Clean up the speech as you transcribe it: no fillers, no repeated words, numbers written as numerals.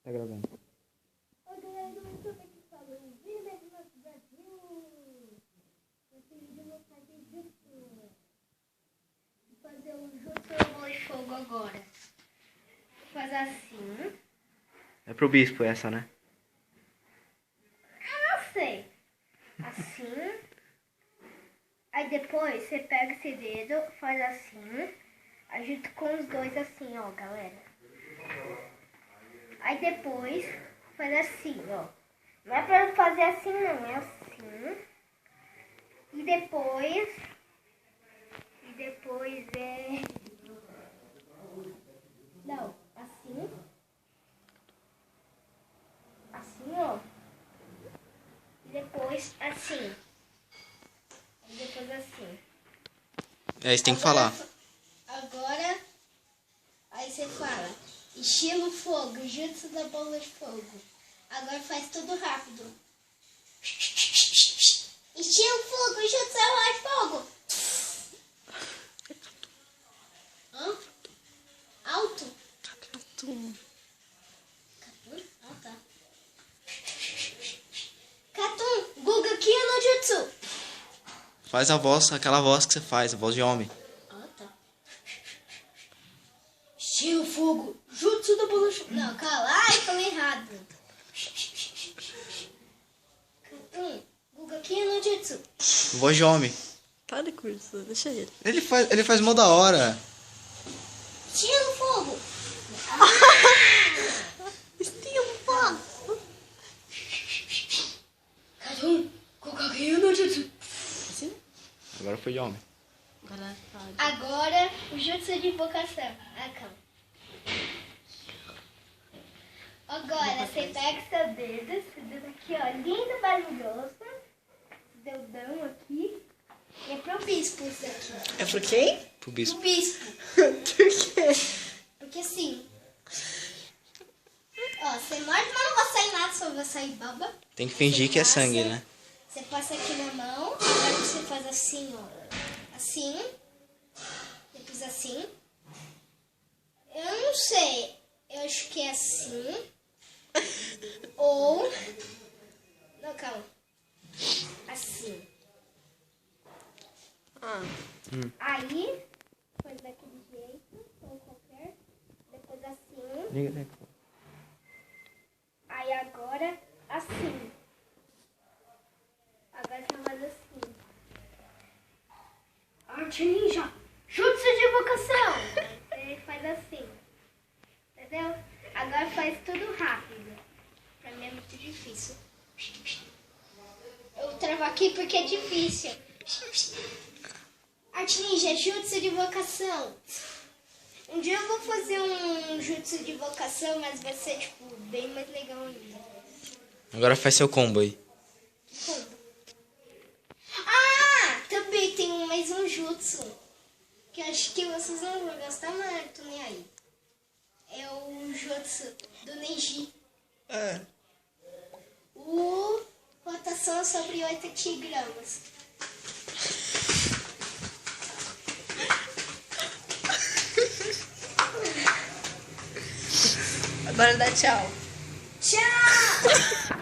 Tá gravando. Oi, galera do YouTube aqui falando. Vem mesmo no Brasil. Esse vídeo eu vou fazer jutsu. Vou fazer um jutsu bola de fogo agora. Vou fazer assim. É pro bispo essa, né? Eu não sei. Assim. Aí depois você pega esse dedo, faz assim. Ajuda com os dois assim, ó, galera. Aí depois faz assim, ó. Não é pra fazer assim não, é assim. E depois é... Não, assim. Assim, ó. E depois assim. E depois assim. É, você tem que falar. Agora, aí você fala, estilo fogo, jutsu da bola de fogo. Agora faz tudo rápido. Estilo fogo, jutsu da bola de fogo. Hã? Alto? Catum. Catum? Ah, tá. Catum, Guga Kyo no Jutsu. Faz a voz, aquela voz que você faz, a voz de homem. Ah, tá. Estilo fogo, jutsu da bola de fogo. Não, calma. Ai, falei errado. Catum, Guga Kyo no Jutsu. Voz de homem. Tá de curso, deixa ele. Ele faz mó da hora. Estilo fogo. Estilo fogo. Catum, Guga Kyo no Jutsu. Assim? Agora foi de homem. Agora fala. Agora, o jutsu de invocação. Ah, calma. Agora, você pega esse dedo aqui, ó, lindo, barulhoso. Esse dedão aqui. E é pro bispo isso aqui. É pro quem? Pro Pro bispo. bispo. Por quê? Porque assim... Ó, você morde, mas não vai sair nada, só vai sair baba. Tem que fingir que é sangue, né? Você passa aqui na mão, agora você faz assim, ó. Assim. Depois assim. Eu não sei. Eu acho que é assim. Ou... Não, calma. Assim. Ah, Aí, faz daquele jeito, ou qualquer. Depois assim. Liga, Aí agora, assim. Agora você faz assim. Arte ninja, jutsu de invocação. Aí você faz assim. Entendeu? Agora faz tudo rápido. Pra mim é muito difícil. Eu travo aqui porque é difícil. Arte ninja, jutsu de invocação. Um dia eu vou fazer um jutsu de invocação, mas vai ser, tipo, bem mais legal ainda. Agora faz seu combo aí. Como? Ah! Também tem mais um jutsu. Que eu acho que vocês não vão gostar, mas eu tô nem aí. É o jutsu do Neji. É. O rotação sobre 8 gramas. agora dá tchau. Tchau!